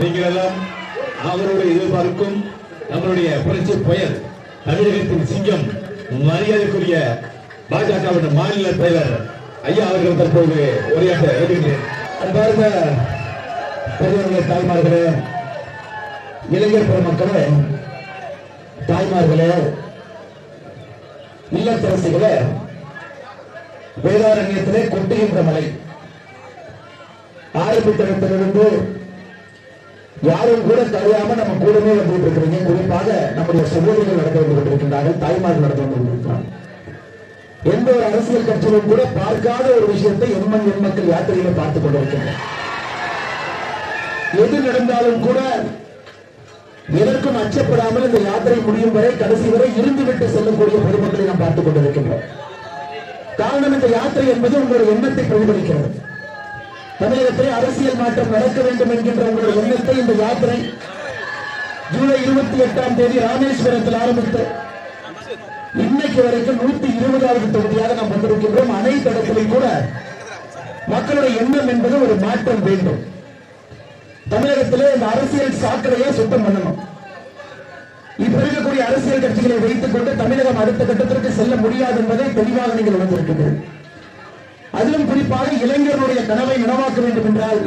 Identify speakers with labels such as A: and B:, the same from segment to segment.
A: நீங்கள் எல்லாம் அவருடைய எதிர்பார்க்கும் நம்மளுடைய புரட்சி புயல் தமிழகத்தின் சிங்கம் மரியாதைக்குரிய பாஜகவின் மாநில தலைவர் ஐயா அவர்கள் தற்போது உரையாற்ற வருகிறேன். அன்பார்ந்த பெரியவர்களே, தாய்மார்களே, இளைஞர் பெருமக்களே, தாய்மார்களே, இல்லத்தரசிகளே, வேதாரண்யத்திலே கொட்டுகின்ற மலை ஆரம்பித்திடத்திலிருந்து யாரும் கூட கரையாம நம்ம கூடவே வந்துட்டு இருக்கிறீங்க. குறிப்பாக நம்முடைய சகோதரிகள் நடந்து வந்து கொண்டிருக்கின்றார்கள், தாய்மார்கள் நடந்து வந்து கொண்டிருக்கிறார்கள். எந்த ஒரு அரசியல் கட்சியிலும் கூட பார்க்காத ஒரு விஷயத்தை எண்மண் எண்மக்கள் யாத்திரையில பார்த்துக் கொண்டிருக்கின்றனர். எது நடந்தாலும் கூட எதற்கும் அச்சப்படாமல் இந்த யாத்திரை முடியும் வரை கடைசி வரை இருந்துவிட்டு செல்லக்கூடிய பொதுமக்களை நாம் பார்த்துக் கொண்டிருக்கின்றோம். காரணம், இந்த யாத்திரை என்பது உங்களுடைய எண்ணத்தை பிரதிபலிக்கிறது. தமிழகத்தில் அரசியல் மாற்றம் நடக்க வேண்டும் என்கின்ற உங்களுடைய எண்ணத்தை இந்த யாத்திரை ஜூலை 28ஆம் தேதி ராமேஸ்வரத்தில் ஆரம்பித்து இன்னைக்கு வரைக்கும் 120வது தொகுதியாக நாம் வந்திருக்கின்றோம். அனைத்து இடத்திலும் கூட மக்களுடைய எண்ணம் என்பது ஒரு மாற்றம் வேண்டும். தமிழகத்திலே இந்த அரசியல் சாக்கடையை சுத்தம் பண்ணணும். இப்ப இருக்கக்கூடிய அரசியல் கட்சிகளை வைத்துக் கொண்டு தமிழகம் அடுத்த கட்டத்திற்கு செல்ல முடியாது என்பதை தெளிவாக நீங்கள் உணர்ந்திருக்கிறீர்கள். அதிலும் குறிப்பாக இளைஞர்களுடைய கனவை நனவாக்க வேண்டும் என்றால்,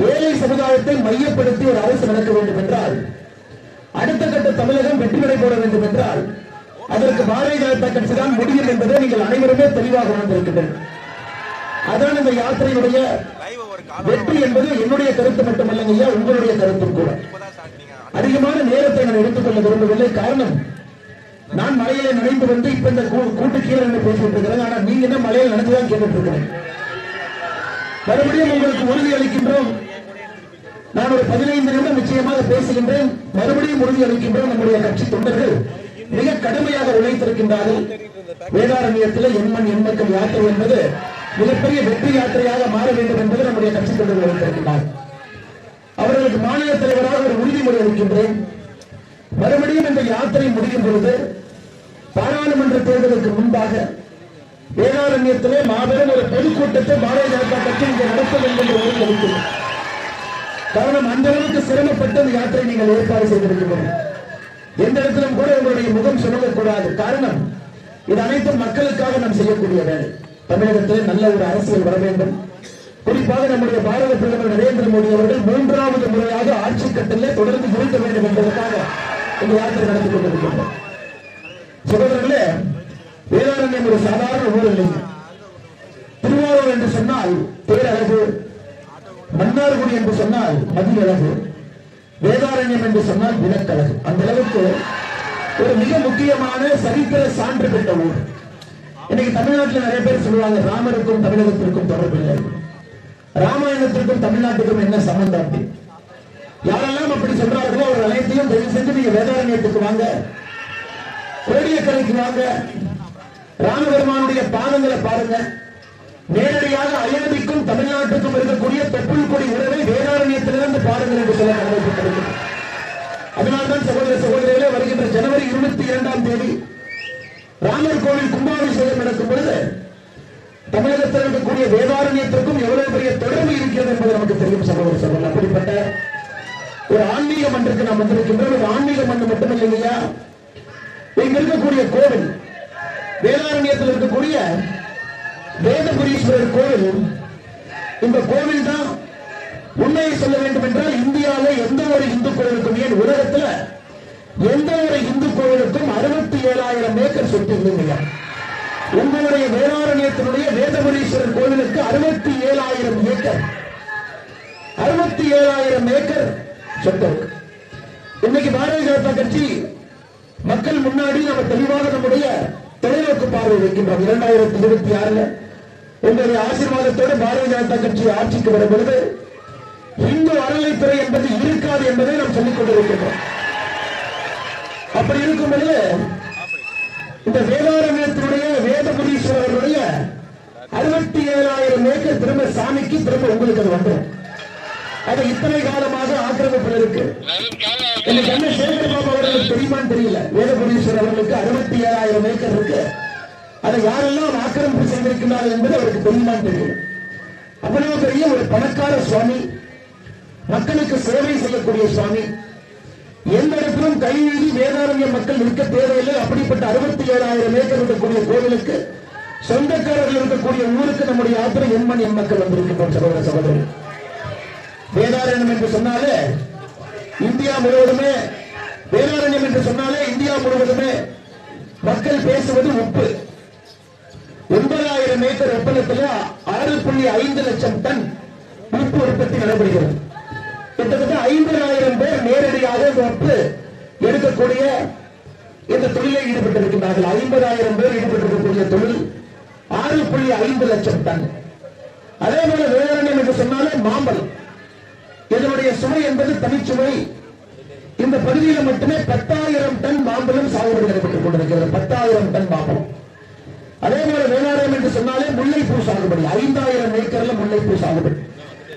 A: ஏழை சமுதாயத்தை மையப்படுத்தி ஒரு அரசு நடக்க வேண்டும் என்றால், அடுத்த கட்ட தமிழகம் வெற்றி நடை போட வேண்டும் என்றால் அதற்கு பாரதிய ஜனதா கட்சி தான் முடியும் என்பதை நீங்கள் அனைவருமே தெளிவாக உணர்ந்திருக்கின்றனர். அதான் இந்த யாத்திரையுடைய வெற்றி என்பது என்னுடைய கருத்து மட்டுமல்ல, உங்களுடைய கருத்தும் கூட. அதிகமான நேரத்தை நான் எடுத்துக்கொள்ள விரும்பவில்லை. காரணம், நான் மலையில நனைந்து வந்து இப்ப இந்த கூட்டு கீழே பேசிட்டு இருக்கிறேன். ஆனா நீங்க என்ன மலையில் நடந்துதான் கேட்டுட்டு இருக்கிறேன். மறுபடியும் உங்களுக்கு உறுதி அளிக்கின்றோம். நான் ஒரு 15 நிமிடம் நிச்சயமாக பேசுகின்றேன். மறுபடியும் உறுதி அளிக்கின்றோம். நம்முடைய கட்சி தொண்டர்கள் மிக கடுமையாக உழைத்திருக்கின்றார்கள். வேதாரண்யத்தில் எண்மண் எண்மக்கள் யாத்திரை என்பது மிகப்பெரிய வெற்றி யாத்திரையாக மாற வேண்டும் என்பது நம்முடைய கட்சி தொண்டர்கள் உழைத்திருக்கின்றார். அவர்களுக்கு மாநில தலைவராக ஒரு உறுதிமொழி அளிக்கின்றேன். மறுபடியும் இந்த யாத்திரை முடியும் பொழுது பாராளுமன்ற தேர்தலுக்கு முன்பாக வேதாரண்யத்திலே மாபெரும் ஒரு பொதுக்கூட்டத்தை பாரதிய ஜனதா கட்சி இங்கே நடத்த வேண்டும் என்று உறுதி அளிக்கிறேன். காரணம், அந்த அளவுக்கு சிரமப்பட்டு இந்த யாத்திரை நீங்கள் ஏற்பாடு செய்திருக்கிறீர்கள். எந்த இடத்திலும் கூட உங்களுடைய முகம் சொல்லக்கூடாது. காரணம், இது அனைத்தும் மக்களுக்காக நாம் செய்யக்கூடிய வேலை. தமிழகத்தில் நல்ல ஒரு அரசியல் வர வேண்டும். குறிப்பாக நம்முடைய பாரத பிரதமர் நரேந்திர மோடி அவர்கள் 3வது முறையாக ஆட்சி கட்டளை தொடர்ந்து இருக்க வேண்டும் என்பதற்காக இந்த யாத்திரை நடத்தி கொண்டிருக்கின்றோம். சகோதரர்களே, வேதாரண்யம் ஒரு சாதாரண ஊர் இல்லைங்க. திருவாரூர் என்று சொன்னால் பேரழகு, மன்னார்குடி என்று சொன்னால் மதியழகு, வேதாரண்யம் என்று சொன்னால் விலக்கழகு. அந்த அளவுக்கு ஒரு மிக முக்கியமான சரித்திர சான்று பெற்ற ஊர். இன்னைக்கு தமிழ்நாட்டில் நிறைய பேர் சொல்லுவாங்க, ராமருக்கும் தமிழகத்திற்கும் தொடர்பில்லை, ராமாயணத்திற்கும் தமிழ்நாட்டுக்கும் என்ன சம்பந்தம். யாரெல்லாம் அப்படி சொல்றார்களோ அவர் அனைத்தையும் தயவு செஞ்சு நீங்க வேதாரண்யத்துக்கு வாங்க, கோடியக்கரைக்கு வாங்க, ராமபெருமானுடைய பாதங்களை பாருங்க. நேரடியாக அயோத்திக்கும் தமிழ்நாட்டுக்கும் இருக்கக்கூடிய தொப்புள் கொடி உறவை வேதாரண்யத்திலிருந்து பாருங்கள் என்று சொல்ல அனுமதிக்கப்படுகிறது. அதனால்தான் சகோதர சகோதரிகளே, வருகின்ற ஜனவரி 22ஆம் தேதி ராமர் கோவில் கும்பாபிஷேகம் நடக்கும் பொழுது தமிழகத்தில் இருக்கக்கூடிய வேதாரண்யத்திற்கும் எவ்வளவு பெரிய தொடர்பு இருக்கிறது என்பது நமக்கு தெரியும். சகோதர சகோதரர், அப்படிப்பட்ட ஒரு ஆன்மீக மன்றத்துக்கு நாம் வந்திருக்கின்றோம். ஒரு ஆன்மீக மன்றம் மட்டுமில்லையா, இங்க இருக்கக்கூடிய கோவில், வேதாரண்யத்தில் இருக்கக்கூடிய வேதபுரீஸ்வரர் கோவில், இந்த கோவில் தான் உண்மையை சொல்ல வேண்டும் என்றால் இந்தியாவில் எந்த ஒரு இந்து கோவிலுக்கும், ஏன் உலகத்தில் எந்த ஒரு இந்து கோவிலுக்கும் 67,000 ஏக்கர் சொத்து இல்லையா. உங்களுடைய வேதாரண்யத்தினுடைய வேதபுரீஸ்வரர் கோவிலுக்கு 67,000 ஏக்கர், 67,000 ஏக்கர் சொத்து. இன்னைக்கு பாரதிய ஜனதா கட்சி மக்கள் முன்னாடி நம்ம தெளிவாக நம்முடைய தொலைநோக்கு பார்வை வைக்கின்றோம். 2026 உங்களுடைய ஆசீர்வாதத்தோடு பாரதிய ஜனதா கட்சி ஆட்சிக்கு வரும் பொழுது இந்து அறநிலைத்துறை என்பது இருக்காது என்பதை நாம் சொல்லிக் கொண்டிருக்கின்றோம். அப்படி இருக்கும் பொழுது இந்த வேதாரண்யத்தினுடைய வேதபுரீஸ்வரருடைய 67,000 ஏக்கர் திரும்ப சாமிக்கு, திரும்ப உங்களுக்கு அது வந்துடும். அது இத்தனை காலமாக ஆக்கிரமிப்பில் இருக்கு. இன்னைக்கு என்ன சேகர் பாபு அவர்களுக்கு தெரியுமான்னு தெரியல. வேதபுரீஸ்வரர் அவர்களுக்கு 67,000 ஏக்கர் இருக்கு. அதை யாரெல்லாம் ஆக்கிரமிப்பு செய்திருக்கிறார்கள் என்பது அவருக்கு தெரியுமான்னு தெரியல. அவ்வளவு பெரிய ஒரு பணக்கார சுவாமி, மக்களுக்கு சேவை செய்யக்கூடிய சுவாமி. எந்த இடத்திலும் கையெழுதி வேதாரண்ய மக்கள் நிற்க தேவையில்லை. அப்படிப்பட்ட 67,000 ஏக்கர் இருக்கக்கூடிய கோவிலுக்கு சொந்தக்காரர்கள் இருக்கக்கூடிய ஊருக்கு நம்முடைய யாத்திரை எண்மண் எண் மக்கள் வந்திருக்கின்றோம். சகோதர சகோதரி, வேதாரண்யம் என்று சொன்னாலே இந்தியா முழுவதுமே, வேதாரண்யம் என்று சொன்னாலே இந்தியா முழுவதுமே மக்கள் பேசுவது உப்பு. 9,000 ஏக்கர் ஒப்பந்தத்தில் 6.5 லட்சம் டன் உப்பு உற்பத்தி நடைபெறுகிறது. கிட்டத்தட்ட 50,000 பேர் நேரடியாக இந்த உப்பு எடுக்கக்கூடிய இந்த தொழிலில் ஈடுபட்டிருக்கிறார்கள். 50,000 பேர் ஈடுபட்டிருக்கக்கூடிய தொழில் 6.5 லட்சம் டன். அதே போல வேதாரண்யம் என்று சொன்னாலே மாம்பழம். இதனுடைய சுமை என்பது தனிச்சுமை. இந்த பகுதியில் மட்டுமே 10,000 டன் மாம்பழம் சாகுபடி நடைபெற்றுக் கொண்டிருக்கிறது. 10,000 டன் மாம்பழம். அதே போல வேதாரண்யம் என்று சொன்னாலே முல்லைப்பூ சாகுபடி. 5,000 ஏக்கர்ல முல்லைப்பூ சாகுபடி.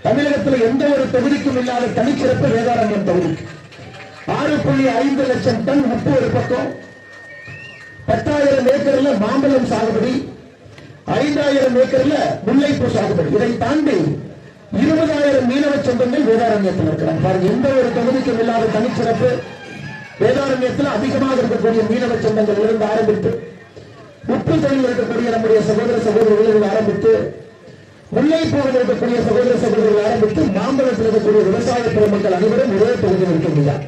A: தமிழகத்தில் எந்த ஒரு தொகுதிக்கும் இல்லாத தனிச்சிறப்பு வேதாரண்யம் தொகுதிக்கு. 6.5 லட்சம் டன் உப்பு ஒரு பக்கம், 10,000 ஏக்கர்ல மாம்பழம் சாகுபடி, 5,000 ஏக்கர்ல முல்லைப்பூ சாகுபடி. இதை தாண்டி 20,000 மீனவ சொந்தங்கள் வேதாரண்யத்தில் இருக்கிறாங்க. பாருங்க, எந்த ஒரு தொகுதிக்கும் இல்லாத தனிச்சிறப்பு வேதாரண்யத்தில் அதிகமாக இருக்கக்கூடிய மீனவ சொந்தங்கள் இருந்து ஆரம்பித்து, உப்பு தொழில் இருக்கக்கூடிய நம்முடைய சகோதர சகோதரிகள் ஆரம்பித்து, முல்லைப்பூவில் இருக்கக்கூடிய சகோதர சகோதரிகள் ஆரம்பித்து, மாம்பழத்தில் இருக்கக்கூடிய விவசாய பெருமக்கள் அனைவரும் ஒரே தொகுதியில் இருக்க முடியாது.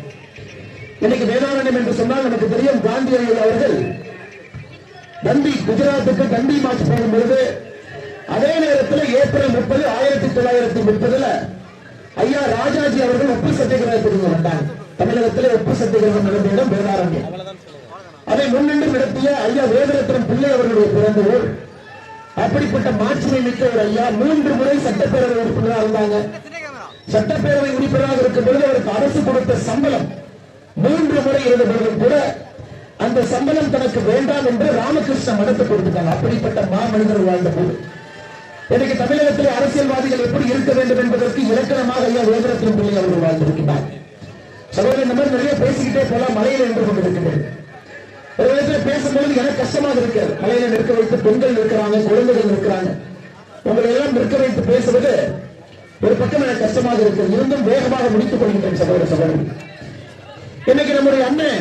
A: இன்னைக்கு வேதாரண்யம் என்று சொன்னால் நமக்கு தெரியும், காந்தி அவர்கள் தண்டி குஜராத்துக்கு தண்டி மார்ச் போகும்பொழுது, அதே நேரத்தில் ஏப்ரல் 30, 1930 ஐயா ராஜாஜி அவர்கள் உப்பு சத்தியாகிரகத்திற்கு வந்தாங்க. தமிழகத்தில் உப்பு சத்தியாகிரகம் நடந்த இடம் வேதாரண்யம். அதை முன்னின்று நடத்திய ஐயா வேதரத்னம் பிள்ளை அவர்களுடைய பிறந்த ஊர். அப்படிப்பட்ட மாட்சிமை மிக்க ஒரு ஐயா 3 முறை சட்டப்பேரவை உறுப்பினராக இருந்தாங்க. சட்டப்பேரவை உறுப்பினராக இருக்கும் பொழுது அவருக்கு அரசு கொடுத்த சம்பளம் 3 முறை இருந்த பொழுதும் கூட அந்த சம்பளம் தனக்கு வேண்டாம் என்று ராமகிருஷ்ண மடத்தை கொடுத்துட்டாங்க. அப்படிப்பட்ட மாமனிதர் வாழ்ந்த போது இன்னைக்கு தமிழகத்தில் அரசியல்வாதிகள் எப்படி இருக்க வேண்டும் என்பதற்கு இலக்கணமாக ஐயா வேதரத்னம் பிள்ளை அவர்கள் வாழ்ந்திருக்கிறார். சகோதரர், இந்த மாதிரி நிறைய பேசிக்கிட்டே போலாம். மலையில நின்று கொண்டிருக்கிறது. ஒரு விதத்தில் பேசும்பொழுது எனக்கு கஷ்டமாக இருக்கிறது. மலையில நிற்க வைத்து பெண்கள் இருக்கிறாங்க, குழந்தைகள் இருக்கிறாங்க. உங்களை எல்லாம் நிற்க வைத்து பேசுவது ஒரு பக்கம் எனக்கு கஷ்டமாக இருக்கிறது. இருந்தும் வேகமாக முடித்துக் கொள்கின்றேன். சகோதர சகோதரி, இன்னைக்கு நம்முடைய அண்ணன்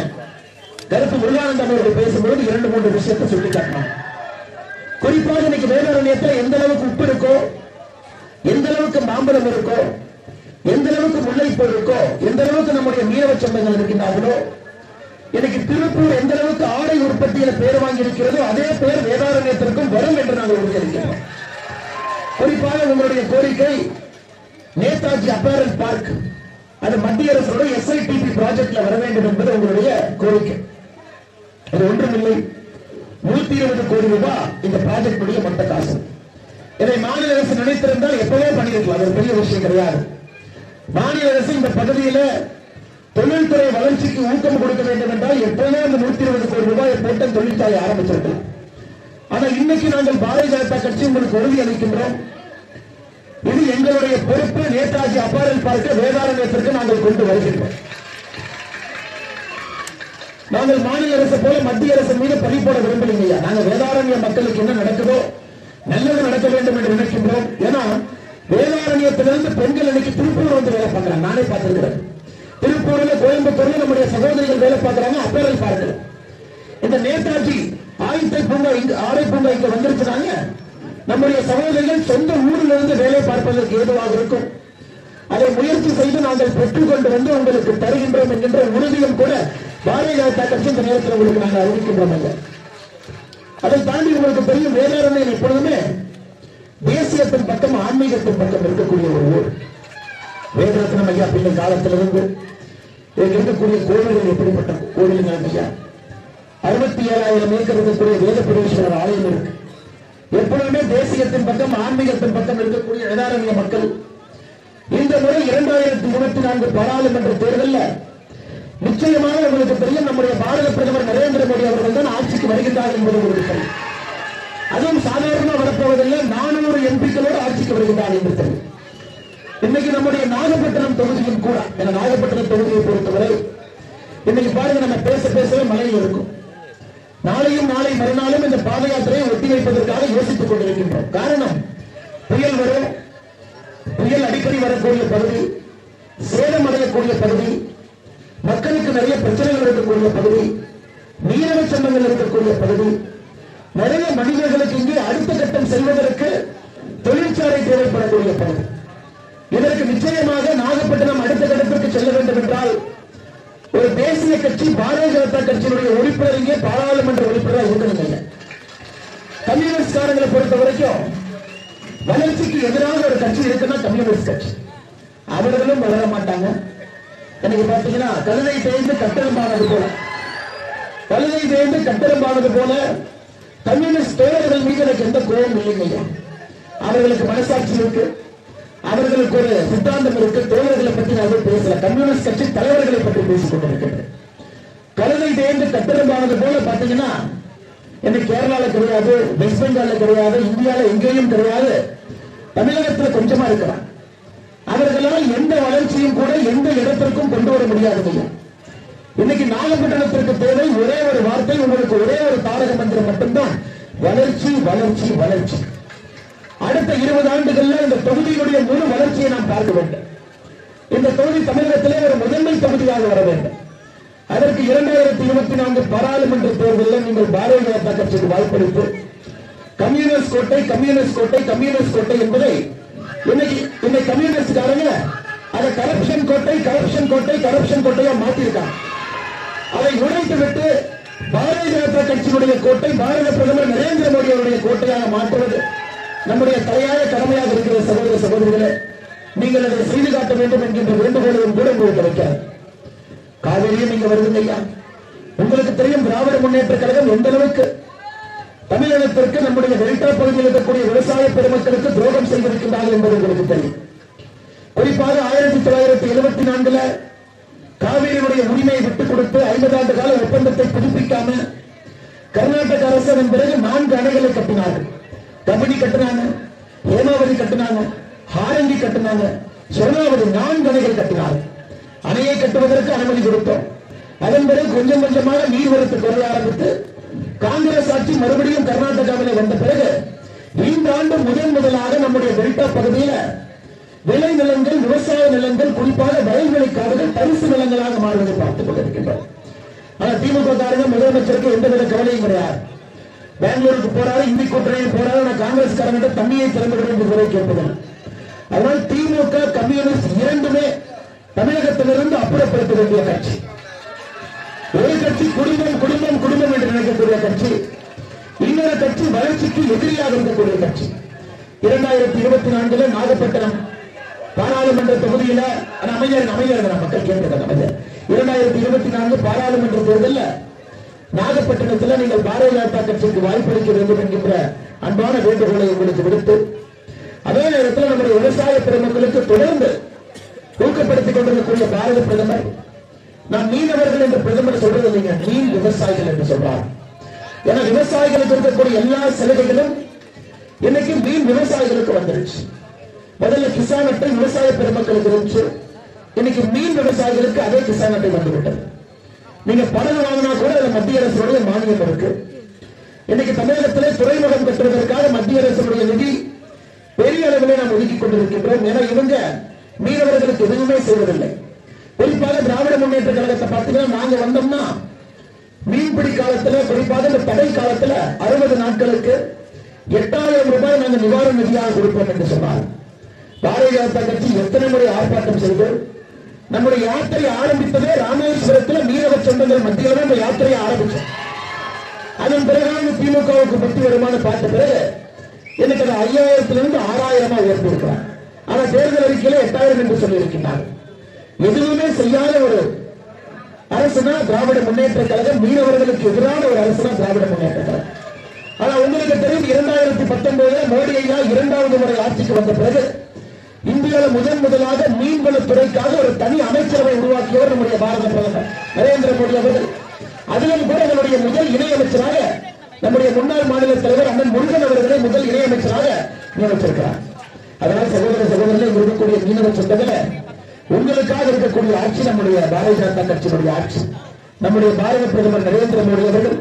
A: கருப்பு முருகானந்தம் அவர்கள் பேசும்பொழுது 2-3 விஷயத்தை சொல்லி காட்டினாங்க. குறிப்பாக இன்னைக்கு வேதாரண்யத்தில் எந்த அளவுக்கு உப்பு இருக்கோ, எந்த அளவுக்கு மாம்பழம் இருக்கோ, எந்த அளவுக்கு முல்லைப்பூ இருக்கோ, எந்த அளவுக்கு நம்முடைய மீனவ சொந்தங்கள் இருக்கின்றார்களோ, இன்னைக்கு திருப்பூர் எந்த அளவுக்கு ஆடை உற்பத்தியில் பேர் வாங்கி இருக்கிறதோ அதே பேர் வேதாரண்யத்திற்கும் வரும் என்று நாங்கள் உறுதியளிக்கிறோம். குறிப்பாக உங்களுடைய கோரிக்கை நேதாஜி அப்பேரல் பார்க் அது மத்திய அரசோட SITP ப்ராஜெக்ட்ல வர வேண்டும் என்பது உங்களுடைய கோரிக்கை. அது ஒன்றுமில்லை, 120 கோடி ரூபாய் இந்த ப்ராஜெக்டுடைய மொத்த காசு. இதை மாநில அரசு நினைத்திருந்தால் எப்பவே பண்ணியிருக்கலாம். அது பெரிய விஷயம் கிடையாது. மாநில அரசு இந்த பகுதியில தொழில்துறை வளர்ச்சிக்கு ஊக்கம் கொடுக்க வேண்டும் என்றால் எப்போதே அந்த 120 கோடி ரூபாயை போட்ட தொழிற்சாலை ஆரம்பிச்சிருக்கலாம். ஆனா இன்னைக்கு நாங்கள் பாரதிய ஜனதா கட்சி உங்களுக்கு உறுதி அளிக்கின்றோம், இது எங்களுடைய பொறுப்பு. நேதாஜி அப்பேரல் பார்க்க வேதாரண்யத்திற்கு நாங்கள் கொண்டு வருகின்றோம். நாங்கள் மாநில அரசு போல மத்திய அரசு மீது பழி போட விரும்பலையா. நாங்கள் வேதாரண்ய மக்களுக்கு என்ன நடக்குதோ நல்லது நடக்க வேண்டும் என்று நினைக்கின்றோம். ஏன்னா வேதாரண்யத்திலிருந்து பெண்கள் இன்னைக்கு திருப்பூர் வந்து வேலை பார்க்கிறாங்க. நானே பார்த்திருக்கிறேன். திருப்பூர்ல, கோயம்புத்தூர்ல நம்முடைய சகோதரிகள் வேலை பார்க்கிறாங்க அப்பேரல் பார்க்கல. இந்த நேதாஜி ஆடை பூங்கா இங்க வந்துருச்சுனாங்க, நம்முடைய சகோதரிகள் சொந்த ஊரில் இருந்து வேலை பார்ப்பதற்கு ஏதுவாக இருக்கும். அதை முயற்சி செய்து நாங்கள் பெற்றுக்கொண்டு வந்து உங்களுக்கு தருகின்றோம் என்கின்ற உறுதியும் கூட பாரதிய ஜனதா கட்சி இந்த நேரத்தில் உங்களுக்கு நாங்கள் அறிவிக்கின்றோம். அதை தாண்டி உங்களுக்கு தெரியும், வேதாரண்யம் எப்பொழுதுமே தேசியத்தின் பக்கம், ஆன்மீகத்தின் பக்கம் இருக்கக்கூடிய ஒரு ஊர். வேதரத்னம் ஐயா பிள்ளை காலத்திலிருந்து இருக்கக்கூடிய கோவில்கள் எப்படிப்பட்ட கோவில்கள் ஐயா, 67,000 ஏக்கர் இருக்கக்கூடிய வேதபுரீஸ்வரர் ஆலயம் இருக்கு. எப்பொழுதுமே தேசியத்தின் பக்கம், ஆன்மீகத்தின் பக்கம் இருக்கக்கூடிய வேதாரண்ய மக்கள் இந்த முறை 2024 பாராளுமன்ற தேர்தலில் நிச்சயமாக உங்களுக்கு தெரியும், நம்முடைய பாரத பிரதமர் நரேந்திர மோடி அவர்கள் தான் ஆட்சிக்கு வருகின்றார் என்பது உங்களுக்கு தெரியும். அதுவும் சாதாரணமாக வரப்போவதில்லை, 400 எம்பிக்களோடு ஆட்சிக்கு வருகின்றார் என்று தெரியும். இன்னைக்கு நம்முடைய நாகப்பட்டினம் தொகுதியும் கூட, நாகப்பட்டினம் தொகுதியை பொறுத்தவரை இன்னைக்கு பாருங்க, நம்ம பேசவே மழையில் இருக்கும். நாளையும் நாளை மறுநாளும் இந்த பாத யாத்திரையை ஒட்டி வைப்பதற்காக யோசித்துக் கொண்டிருக்கின்றோம். காரணம், புயல் வரும், புயல் அடிக்கடி வரக்கூடிய பகுதி, இருக்கக்கூடிய பகுதி, மக்களுக்கு நிறைய பிரச்சனைகள் இருக்கக்கூடிய பகுதி, மீனவ சங்கங்கள் இருக்கக்கூடிய பகுதி, நிறைய மனிதர்களுக்கு இங்கே அடுத்த கட்டம் செல்வதற்கு தொழிற்சாலை தேவைப்படக்கூடிய பகுதி. இதற்கு நிச்சயமாக நாகப்பட்டினம் அடுத்த கட்டத்திற்கு செல்ல வேண்டும் என்றால் ஒரு தேசிய கட்சி பாரதிய ஜனதா கட்சியினுடைய உறுப்பினர் இங்கே பாராளுமன்ற உறுப்பினராக இருக்கணுங்க. கம்யூனிஸ்ட் காரங்களை பொறுத்த வரைக்கும் வளர்ச்சிக்கு எதிராக ஒரு கட்சி இருக்குன்னா கம்யூனிஸ்ட் கட்சி. அவர்களும் வளர மாட்டாங்க. எனக்கு பாத்தீங்கன்னா கழுதை தேய்ந்து கட்டெரும்பானது போல, கழுதை தேய்ந்து கட்டெரும்பானது போல கம்யூனிஸ்ட் தோழர்கள் மீது எனக்கு எந்த கோபம் இல்லைங்க. அவர்களுக்கு மனசாட்சி இருக்கு, அவர்களுக்கு ஒரு சித்தாந்தம் இருக்கு. தோழர்களை பற்றி நான் பேசல, கம்யூனிஸ்ட் கட்சி தலைவர்களை பற்றி பேசிக் கொண்டிருக்கின்றேன். கழுதை தேய்ந்து கட்டெரும்பானது போல பாத்தீங்கன்னா எனக்கு கேரளால கிடையாது, வெஸ்ட் பெங்கால்ல கிடையாது, இந்தியாவில் எங்கேயும் கிடையாது, தமிழகத்தில் கொஞ்சமா இருக்கிறான். அவர்களால் எந்த வளர்ச்சியும் கூட எந்த இடத்திற்கும் கொண்டு வர முடியாது. இன்னைக்கு நாகப்பட்டினத்திற்கு தேவை ஒரே ஒரு வார்த்தை, உங்களுக்கு ஒரே ஒரு தாரக மந்திரம் மட்டும்தான், வளர்ச்சி வளர்ச்சி வளர்ச்சி. அடுத்த 20 ஆண்டுகள்ல இந்த தொகுதியினுடைய முழு வளர்ச்சியை நாம் பார்க்க வேண்டும். இந்த தொகுதி தமிழகத்திலே ஒரு முதன்மை தொகுதியாக வர வேண்டும். அதற்கு 2024 பாராளுமன்ற தேர்தலில் நீங்கள் பாரதிய ஜனதா கட்சிக்கு வாய்ப்பளித்து கம்யூனிஸ்ட் கோட்டை கம்யூனிஸ்ட் கோட்டை கம்யூனிஸ்ட் கோட்டை என்பதை இன்னைக்கு கம்யூனிஸ்ட்காரங்க அதை கரப்ஷன் கோட்டை கரப்ஷன் கோட்டை கரப்ஷன் கோட்டையா மாற்றிருக்காங்க. அதை உடைத்து விட்டு பாரதிய ஜனதா கட்சியினுடைய கோட்டை பாரத பிரதமர் நரேந்திர மோடி அவருடைய கோட்டையாக மாற்றுவது நம்முடைய தலையாய கடமையாக இருக்கிற சகோதர சகோதரிகளே, நீங்கள் அதை செய்து காட்ட வேண்டும் என்கின்ற வேண்டுகோளையும் கூட உங்களுக்கு வைக்காது. காவிரியும் நீங்க வருதுங்க ஐயா. உங்களுக்கு தெரியும் திராவிட முன்னேற்ற கழகம் எந்த அளவுக்கு தமிழகத்திற்கு நம்முடைய டெல்டா பகுதியில் இருக்கக்கூடிய விவசாய பெருமக்களுக்கு துரோகம் செய்திருக்கின்றார்கள் என்பது உங்களுக்கு தெரியும். குறிப்பாக 1974 காவிரியுடைய உரிமையை விட்டுக் கொடுத்து 50 ஆண்டு கால ஒப்பந்தத்தை புதுப்பிக்காம கர்நாடக அரசு அதன் பிறகு 4 அணைகளை கட்டினார்கள். கபினி கட்டினாங்க, ஹேமாவதி கட்டினாங்க, ஹாரங்கி கட்டினாங்க, சொர்ணாவதி 4 அணைகள் கட்டினார்கள். அணையை கட்டுவதற்கு அனுமதி கொடுத்தோம். அதன் பிறகு கொஞ்சம் கொஞ்சமாக நீர்வரத்து குறைய ஆரம்பித்து காங்கிரஸ் ஆட்சி மறுபடியும் கர்நாடகாவில் வந்த பிறகு இந்த ஆண்டு முதலாக நம்முடைய டெல்டா பகுதியில் விளை நிலங்கள் விவசாய நிலங்கள் குறிப்பாக வயல்வெளி காடுகள் தரிசு நிலங்களாக மாறுவதை பார்த்துக் கொண்டிருக்கின்றோம். ஆனால் திமுக காரங்க முதலமைச்சருக்கு எந்தவித கவலையும் கிடையாது. பெங்களூருக்கு போறாரு, இந்தி கூட்டணியில் போறாரு, நான் காங்கிரஸ் காரங்கிட்ட தண்ணியை திறந்து விடும் என்று குறை கேட்பது. அதனால் திமுக கம்யூனிஸ்ட் இரண்டுமே தமிழகத்திலிருந்து அப்புறப்படுத்த வேண்டிய கட்சி. ஒரு கட்சி குடும்பம் குடும்பம் குடும்பம் என்று நினைக்கக்கூடிய கட்சி, இன்னொரு கட்சி வளர்ச்சிக்கு எதிரியாக இருக்கக்கூடிய கட்சி. 2024 நாகப்பட்டினம் பாராளுமன்ற தொகுதியில அமைச்சர் மக்கள் கேட்கிறாங்க. 2024 பாராளுமன்ற தேர்தலில் நாகப்பட்டினத்தில் நீங்கள் பாரதிய ஜனதா கட்சிக்கு வாய்ப்பளிக்க வேண்டும் என்கின்ற அன்பான வேண்டுகோளை உங்களுக்கு விடுத்து, அதே நேரத்தில் நம்முடைய விவசாய பெருமக்களுக்கு தொடர்ந்து ஊக்கப்படுத்திக் கொண்டிருக்கக்கூடிய பாரத பிரதமர், நான் மீனவர்கள் என்று பிரதமர் சொல்றது இல்லைங்க, மீன் விவசாயிகள் என்று சொல்றார். ஏன்னா விவசாயிகளுக்கு இருக்கக்கூடிய எல்லா சலுகைகளும் இன்னைக்கு மீன் விவசாயிகளுக்கு வந்துருச்சு. முதல்ல கிசான் அட்டை விவசாய பெருமக்களுக்கு இருந்துச்சு, இன்னைக்கு மீன் விவசாயிகளுக்கு அதே கிசான் அட்டை வந்துவிட்டது. நீங்க படகு வாங்கினா கூட மத்திய அரசுடைய மானியம் இருக்கு. இன்னைக்கு தமிழகத்திலே துறைமுகம் கட்டுவதற்காக மத்திய அரசுடைய நிதி பெரிய அளவிலே நாம் ஒதுக்கிக் கொண்டிருக்கின்றோம். ஏன்னா இவங்க மீனவர்களுக்கு எதுவுமே செய்வதில்லை. குறிப்பாக திராவிட முன்னேற்ற கழகத்தை பார்த்தீங்கன்னா நாங்க வந்தோம்னா மீன்பிடி காலத்துல குறிப்பாக இந்த தடை காலத்துல 60 நாட்களுக்கு 8000 ரூபாய் நாங்கள் நிவாரண நிதியாக கொடுப்போம் என்று சொன்னார். பாரதிய ஜனதா கட்சி எத்தனை முறை ஆர்ப்பாட்டம் செய்து நம்முடைய யாத்திரை ஆரம்பித்ததே ராமேஸ்வரத்தில் மீனவ சொந்தங்கள் மத்தியில் இந்த யாத்திரையை ஆரம்பிச்சோம். அதன் பிறகு திமுகவுக்கு பற்றி வருமானம் பார்த்த பிறகு எனக்கு 5000 6000 உயர்த்தி இருக்கிறார். ஆனா தேர்தல் அறிக்கையில 8000 என்று சொல்லி இருக்கின்றார். எதுவுமே செய்யாத ஒரு அரசுனா திராவிட முன்னேற்ற கழகம், மீனவர்களுக்கு எதிரான ஒரு அரசுனா திராவிட முன்னேற்ற கழகம். ஆனா உங்களுக்கு தெரியும் 2019 மோடி ஐயா 2வது முறை ஆட்சிக்கு வந்த பிறகு இந்தியாவில் முதலாக மீன்வளத்துறைக்காக ஒரு தனி அமைச்சரவை உருவாக்கியவர் நம்முடைய பாரத பிரதமர் நரேந்திர மோடி அவர்கள். அதிலும் கூட நம்முடைய முதல் இணையமைச்சராக நம்முடைய முன்னாள் மாநில தலைவர் அண்ணன் முருகன் அவர்களை முதல் இணையமைச்சராக நியமித்திருக்கிறார். அதனால் சகோதர சகோதரர்கள் இருக்கக்கூடிய மீனவ சொந்தங்களை உங்களுக்காக இருக்கக்கூடிய ஆட்சி நம்முடைய பாரதிய ஜனதா கட்சியினுடைய ஆட்சி, நம்முடைய பாரத பிரதமர் நரேந்திர மோடி அவர்கள்.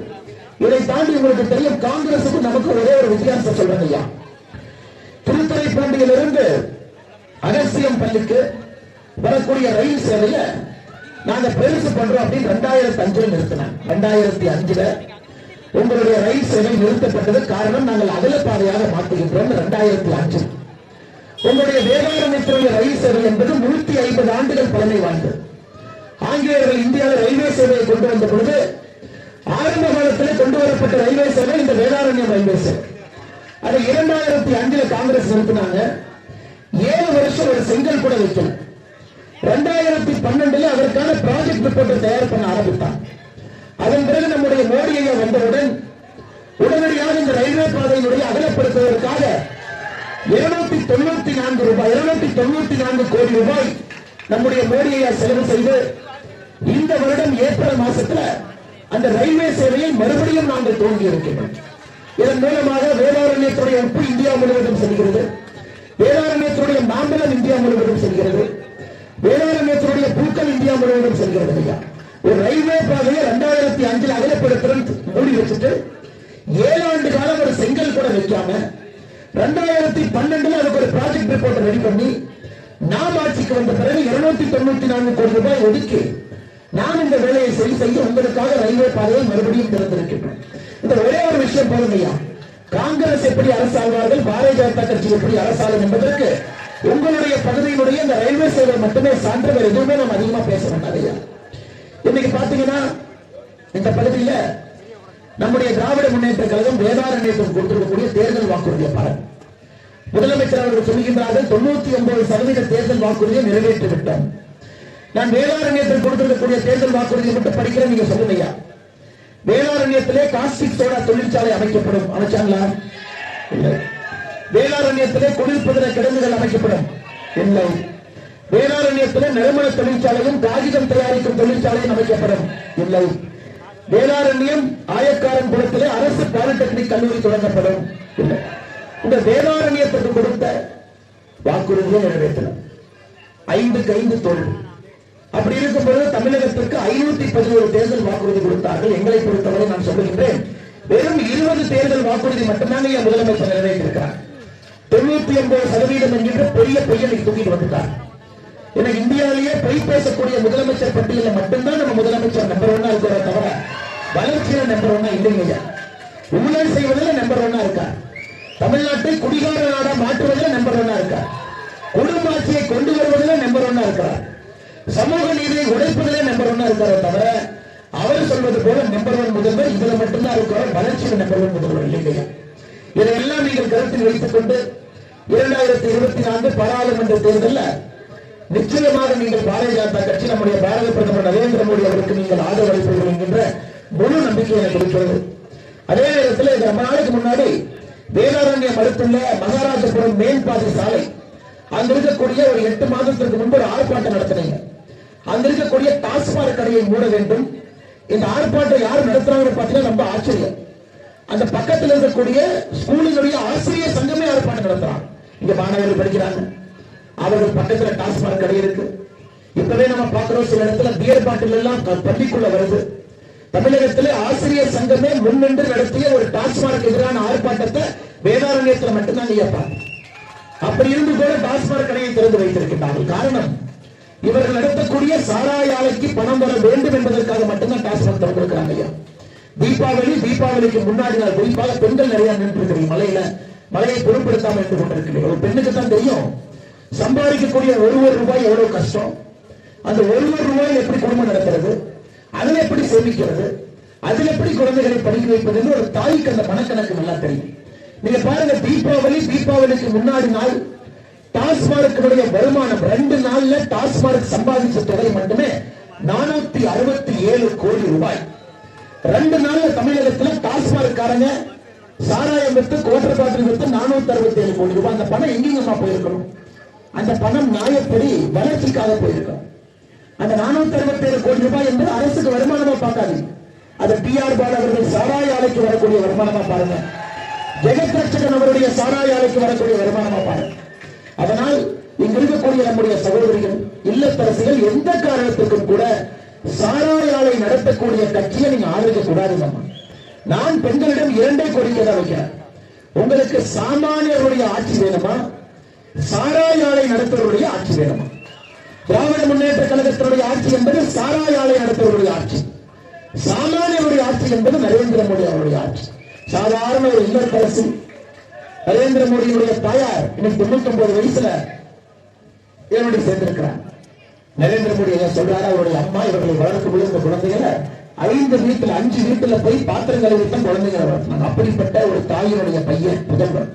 A: இதை தாண்டி உங்களுக்கு தெரியும் காங்கிரசுக்கு நமக்கு ஒரே ஒரு வித்தியாசம் சொல்றேன் ஐயா. திருத்துறைப்பூண்டியிலிருந்து அகசியம் பள்ளிக்கு வரக்கூடிய ரயில் சேவைய நாங்க பெருசு பண்றோம் அப்படின்னு 2005 நிறுத்தினாங்க. 2005 உங்களுடைய ரயில் சேவை நிறுத்தப்பட்டது காரணம் நாங்கள் அகல பாதையாக மாற்றுகின்றோம். 2005 உங்களுடைய வேதாரண்யத்துடைய ரயில் சேவை என்பது 150 ஆண்டுகள் பழமை வாய்ந்தது. ஆங்கிலேயர்கள் இந்தியாவில் ரயில்வே சேவையை கொண்டு வந்த பொழுது ஆரம்ப காலத்தில் கொண்டு வரப்பட்ட ரயில்வே சேவை இந்த வேதாரண்யம் ரயில்வே சேவை. அதை 2005 காங்கிரஸ் நிறுத்தினாங்க. 7 வருஷம் ஒரு செங்கல் கூட வைக்கல. 2012 அதற்கான ப்ராஜெக்ட் ரிப்போர்ட்டை தயார் பண்ண ஆரம்பித்தார். அதன் பிறகு நம்முடைய மோடி ஐயா வந்தவுடன் உடனடியாக இந்த ரயில்வே பாதையினுடைய அகலப்படுத்துவதற்காக 294 கோடி ரூபாய் நம்முடைய மோடி ஐயா செலவு செய்து இந்த வருடம் ஏப்ரல் மாசத்தில் அந்த ரயில்வே சேவையை மறுபடியும் நாங்கள் துவங்கி இருக்கின்றோம். இதன் மூலமாக வேதாரண்யத்துடைய உப்பு இந்தியா முழுவதும் செல்கிறது. வேதாரண்யத்துடைய மாம்பழம் இந்தியா முழுவதும் செல்கிறது. வேதாரண்யத்துடைய பூக்கள் இந்தியா முழுவதும் செல்கிறது. ஒரு ரயில்வே பாதையை 2005 அகலப்படுத்துறது மூடி வச்சுட்டு 7 ஆண்டு காலம் ஒரு செங்கல் கூட வைக்காம 2012 அதுக்கு ஒரு ப்ராஜெக்ட் ரிப்போர்ட் ரெடி பண்ணி நாம் ஆட்சிக்கு வந்த பிறகு 294 கோடி ரூபாய் ஒதுக்கி நான் இந்த வேலையை சரி செய்ய உங்களுக்காக ரயில்வே பாதையை மறுபடியும் திறந்திருக்கின்றோம். இந்த ஒரே ஒரு விஷயம் போதுமையா, காங்கிரஸ் எப்படி அரசாழ்வார்கள், பாரதிய ஜனதா கட்சி எப்படி அரசாளும் என்பதற்கு உங்களுடைய பகுதியினுடைய இந்த ரயில்வே சேவை மட்டுமே சான்று. வேறு எதுவுமே நம்ம அதிகமா பேச வேண்டாம். இன்னைக்கு பாத்தீங்கன்னா இந்த பகுதியில் நம்முடைய திராவிட முன்னேற்ற கழகம் வேதாரண்யத்துக்கு கொடுத்திருக்கக்கூடிய தேர்தல் வாக்குறுதியை பாருங்க. முதலமைச்சர் அவர்கள் சொல்கின்றார்கள் 99% தேர்தல் வாக்குறுதியை நிறைவேற்றிவிட்டோம். நான் வேதாரண்யத்தில் கொடுத்திருக்கக்கூடிய தேர்தல் வாக்குறுதியை மட்டும் படிக்கிறேன், நீங்க சொல்லுங்க. வேதாரண்யத்திலே காஸ்டிக் சோடா தொழிற்சாலை அமைக்கப்படும். அமைச்சாங்களா? இல்லை. வேதாரண்யத்திலே குளிர்பதன கிடங்குகள் அமைக்கப்படும். இல்லை. வேதாரண்யத்திலே நறுமண தொழிற்சாலையும் காகிதம் தயாரிக்கும் தொழிற்சாலையும் அமைக்கப்படும். இல்லை. வேதாரண்யம் ஆயக்காரன் குளத்திலே அரசு பாலிடெக்னிக் கல்லூரி தொடங்கப்படும். இல்லை. இந்த வேதாரண்யத்திற்கு கொடுத்த வாக்குறுதியை நிறைவேற்றலாம். 5க்கு 5 தோல்வி. அப்படி இருக்கும்போது தமிழகத்திற்கு 511 தேர்தல் வாக்குறுதி கொடுத்தார்கள். எங்களை பொறுத்தவரை நான் சொல்லுகின்றேன், வெறும் 20 தேர்தல் வாக்குறுதி மட்டும்தான் முதலமைச்சர் நிறைவேற்றிருக்கிறார். 99% என்கின்ற பெரிய பொய்யை தூக்கிட்டு வந்துட்டார். ஏன்னா இந்தியாவிலேயே பொய் பேசக்கூடிய முதலமைச்சர் பட்டியலில் மட்டும்தான் நம்ம முதலமைச்சர் நம்பர் 1 இருக்கிற தவிர வளர்ச்சியில நம்பர் 1 இல்லைங்க. ஊழல் செய்வதில் நம்பர் 1 இருக்கார். தமிழ்நாட்டை குடிகார நாடா மாற்றுவதில் நம்பர் 1 இருக்கார். குடும்ப ஆட்சியை கொண்டு வருவதில் நம்பர் 1 இருக்கிறார். சமூக நீதியை உடைப்பதிலே நம்பர் 1 இருக்கிறார் தவிர அவர் சொல்வது போல நம்பர் 1 முதல்வர் இதுல மட்டும்தான் இருக்கிறார். வளர்ச்சியில் நம்பர் 1 முதல்வர் இல்லைங்க. இதையெல்லாம் நீங்கள் கருத்தில் வைத்துக் கொண்டு 2024 பாராளுமன்ற தேர்தலில் நிச்சயமாக நீங்கள் பாரதிய ஜனதா கட்சி நம்முடைய பாரத பிரதமர் நரேந்திர மோடி அவருக்கு நீங்கள் ஆதரவு அளிப்பீர்கள் என்கின்ற முழு நம்பிக்கை எனக்கு இருக்கிறது. அதே நேரத்தில் ரொம்ப நாளைக்கு முன்னாடி வேதாரண்யம் அடுத்துள்ள மகாராஜபுரம் மேல்பாதை சாலை அங்க இருக்கக்கூடிய ஒரு 8 மாதத்திற்கு முன்பு ஒரு ஆர்ப்பாட்டம் நடத்தினீங்க. அங்க இருக்கக்கூடிய டாஸ்மாக் கடையை மூட வேண்டும். இந்த ஆர்ப்பாட்டம் யார் நடத்துறாங்கன்னு பார்த்தீங்கன்னா ரொம்ப ஆச்சரியம். அந்த பக்கத்தில் இருக்கக்கூடிய ஸ்கூலினுடைய ஆசிரியர் சங்கமே ஆர்ப்பாட்டம் நடத்துறாங்க. இங்க மாணவர்கள் படிக்கிறாங்க, அவர்கள் பக்கத்தில் டாஸ்மாக் கடை இருக்கு. இப்பவே நம்ம பார்க்கிறோம் சில இடத்துல பியர் பாட்டில் எல்லாம் பள்ளிக்குள்ள வருது. தமிழகத்தில் ஆசிரியர் சங்கமே முன்னின்று நடத்திய ஒரு டாஸ்மாக் எதிரான ஆர்ப்பாட்டத்தை வேதாரண்யத்தில் மட்டும்தான் நீங்க பார்க்க. அப்படி இருந்து கூட டாஸ்மாக் கடையை திறந்து வைத்திருக்கிறார்கள். காரணம், இவர்கள் நடத்தக்கூடிய சாராய ஆலைக்கு பணம் வர வேண்டும் என்பதற்காக மட்டும்தான் டாஸ்மாக் திறந்திருக்கிறாங்க. தீபாவளிக்கு முன்னாடி நாள் குறிப்பாக பெண்கள் நிறைய நின்று மலையை பொருட்படுத்தாமல் நின்று கொண்டிருக்கிறீர்கள். ஒரு பெண்ணுக்கு தான் தெரியும் சம்பாதிக்கக்கூடிய ஒரு ரூபாய் எவ்வளவு கஷ்டம். அந்த ஒரு ரூபாய் எப்படி குடும்பம் நடத்துறது, அதில் எப்படி சேமிக்கிறது, அதில் எப்படி குழந்தைகளை படிக்க வைப்பது என்று ஒரு தாய்க்கு அந்த பணக்கணக்கு நல்லா தெரியும். நீங்க பாருங்க, தீபாவளிக்கு முன்னாடி நாள் டாஸ்மார்க்கினுடைய வருமானம் 2 நாள்ல டாஸ்மார்க் சம்பாதிச்ச தொகை மட்டுமே 467 கோடி ரூபாய். 2 நாள்ல தமிழகத்தில் டாஸ்மார்க் காரங்க சாராயம் வித்து குவார்டர் பாட்டில் வித்து 467 கோடி ரூபாய். அந்த பணம் எங்கெங்கம்மா போயிருக்கணும்? அந்த பணம் நியாயப்படி வளர்ச்சிக்காக போயிருக்கணும். அந்த 467 கோடி ரூபாய் என்பது அரசுக்கு வருமானமா பார்க்காது. அது டிஆர் பாலு அவர்கள் சாராய ஆலைக்கு வரக்கூடிய வருமானமா பாருங்க. ஜெகத் ரட்சகன் அவருடைய சாராய ஆலைக்கு வரக்கூடிய வருமானமா பாருங்க. அதனால் இங்க இருக்கக்கூடிய நம்முடைய சகோதரிகள் இல்லத்தரசிகள் எந்த காரணத்திற்கும் கூட சாராய ஆலை நடத்தக்கூடிய கட்சியை நீங்க ஆதரிக்க கூடாது. நான் பெண்களிடம் 2 கோரிக்கை தான் வைக்கிறேன். உங்களுக்கு சாமானியருடைய ஆட்சி வேணுமா, சாராய ஆலை நடத்துவருடைய ஆட்சி வேணுமா? திராவிட முன்னேற்ற கழகத்தினுடைய ஆட்சி என்பது சாராய ஆலை நடத்துவருடைய ஆட்சி. சாமானியருடைய ஆட்சி என்பது நரேந்திர மோடி அவருடைய ஆட்சி. சாதாரண ஒரு இல்லத்தரசி நரேந்திர மோடியுடைய தாயார் இன்னைக்கு 99 வயசுல என்னுடைய சேர்ந்திருக்கிறார். நரேந்திர மோடி என்ன சொல்றாரு, அவருடைய அம்மா இவர்களை வளர்க்கும் பொழுது இந்த குழந்தைகளை 5 வீட்டுல போய் பாத்திரம் கழுவித்தான் குழந்தைகளை வளர்த்தாங்க. அப்படிப்பட்ட ஒரு தாயினுடைய பையன் முதல்வர்.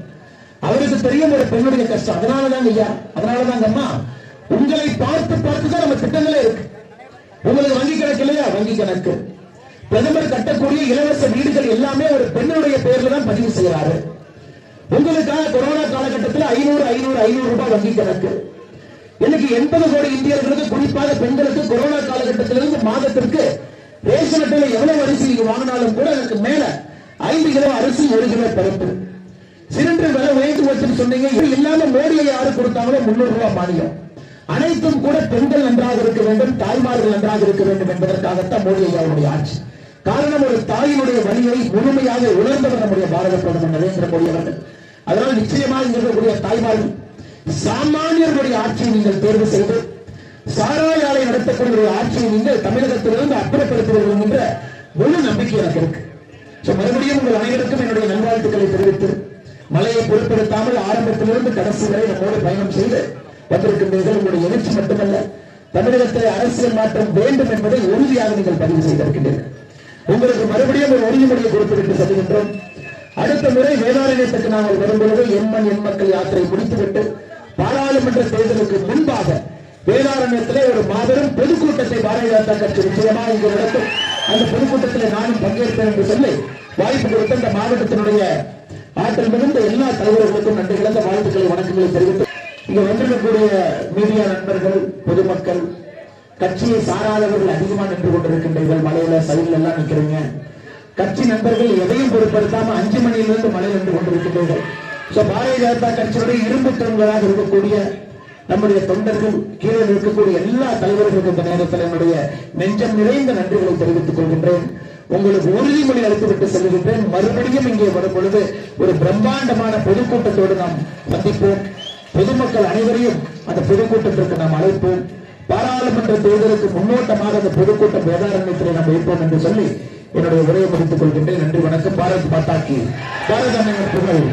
A: அவருக்கு தெரியும் ஒரு பெண்ணுடைய கஷ்டம். அதனாலதான் ஐயா, அதனாலதான் அம்மா உங்களை பார்த்து பார்த்துதான் நம்ம திட்டங்களே இருக்கு. உங்களுக்கு வங்கி கணக்கு இல்லையா, வங்கி கணக்கு. பிரதமர் கட்டக்கூடிய இலவச வீடுகள் எல்லாமே ஒரு பெண்ணுடைய பெயர்ல தான் பதிவு செய்யறாரு. உங்களுக்காக கொரோனா காலகட்டத்தில் 500 ரூபாய் வங்கி கணக்கு. இன்னைக்கு 80 கோடி இந்தியர்களுக்கு, குறிப்பாக பெண்களுக்கு கொரோனா காலகட்டத்திலிருந்து மாதத்திற்கு ரேஷன் அட்டையில எவ்வளவு அரிசி நீங்க வாங்கினாலும் கூட அதுக்கு மேல 5 கிலோ அரிசி 1 கிலோ பருப்பு. சிலிண்டர் விலை உயர்ந்து போச்சுன்னு சொன்னீங்க. இது இல்லாம மோடியை யாரு கொடுத்தாங்களோ 300 ரூபாய் மானியம். அனைத்தும் கூட பெண்கள் நன்றாக இருக்க வேண்டும், தாய்மார்கள் நன்றாக இருக்க வேண்டும் என்பதற்காகத்தான் மோடி ஐயாவுடைய ஆட்சி. காரணம், ஒரு தாயினுடைய வலியை முழுமையாக உணர்ந்தவர் நம்முடைய பாரத பிரதமர் நரேந்திர மோடி அவர்கள். அதனால் நிச்சயமாக இருக்கக்கூடிய தாய்மார்கள் சாமானியர்களுடைய ஆட்சியை நீங்கள் தேர்வு செய்து சாராய ஆலை நடத்தக்கூடிய ஆட்சியை நீங்கள் தமிழகத்திலிருந்து அப்புறப்படுத்துவீர்கள் என்ற முழு நம்பிக்கை எனக்கு இருக்கு. மறுபடியும் உங்கள் அனைவருக்கும் என்னுடைய நல்வாழ்த்துக்களை தெரிவித்து, மழையை பொருட்படுத்தாமல் ஆரம்பத்திலிருந்து கடைசி வரை நம்மோடு பயணம் செய்து வந்திருக்கின்றீர்கள். உங்களுடைய எழுச்சி மட்டுமல்ல, தமிழகத்தில் அரசியல் மாற்றம் வேண்டும் என்பதை உறுதியாக நீங்கள் பதிவு செய்திருக்கின்றீர்கள். உங்களுக்கு மறுபடியும் ஒரு உறுதிமொழியை கொடுத்துவிட்டு செல்கின்றோம். அடுத்த முறை வேதாரண்யத்துக்கு நாங்கள் வரும்பொழுது எண்மண் எண் மக்கள் யாத்திரை முடித்துவிட்டு பாராளுமன்ற தேர்தலுக்கு முன்பாக வேதாரண்யத்திலே ஒரு மாபெரும் பொதுக்கூட்டத்தை பாரதிய ஜனதா கட்சி நிச்சயமாக இங்கு நடத்தும். அந்த பொதுக்கூட்டத்தில் நானும் பங்கேற்பேன் என்று சொல்லி வாய்ப்பு கொடுத்த இந்த மாவட்டத்தினுடைய ஆற்றல் மிகுந்த எல்லா தலைவர்களுக்கும் நன்றி கலந்த வாழ்த்துக்களை வணக்கங்களை தெரிவித்து, இங்க வந்திருக்கக்கூடிய மீடியா நண்பர்கள், பொதுமக்கள், கட்சியை சாராதவர்கள் அதிகமாக நின்று கொண்டிருக்கின்றீர்கள். மலையில சைடில் எல்லாம் நிற்கிறீங்க. கட்சி நண்பர்கள் எதையும் பொருட்படுத்தாம 5 மணியிலிருந்து மழை நின்று கொண்டிருக்கின்றீர்கள். பாரதிய ஜனதா கட்சியுடைய இரும்பு தூண்களாக இருக்கக்கூடிய நம்முடைய தொண்டர்கள், கீழே இருக்கக்கூடிய எல்லா தலைவர்களுக்கும் இந்த நேரத்தில் என்னுடைய நெஞ்சம் நிறைந்த நன்றிகளை தெரிவித்துக் கொள்கின்றேன். உங்களுக்கு உறுதிமொழி அளித்துவிட்டு செல்கின்றேன். மறுபடியும் இங்கே வரும் பொழுது ஒரு பிரம்மாண்டமான பொதுக்கூட்டத்தோடு நாம் சந்திப்போம். பொதுமக்கள் அனைவரையும் அந்த பொதுக்கூட்டத்திற்கு நாம் அழைப்போம். பாராளுமன்ற தேர்தலுக்கு முன்னோட்டமாக அந்த பொதுக்கூட்டம் வேதாரண்யத்திலே நாம் வைப்போம் என்று சொல்லி என்னுடைய உரையை முடித்துக் கொள்கின்றேன். நன்றி, வணக்கம். பாரத் மாதா கி, பாரத புகழ்.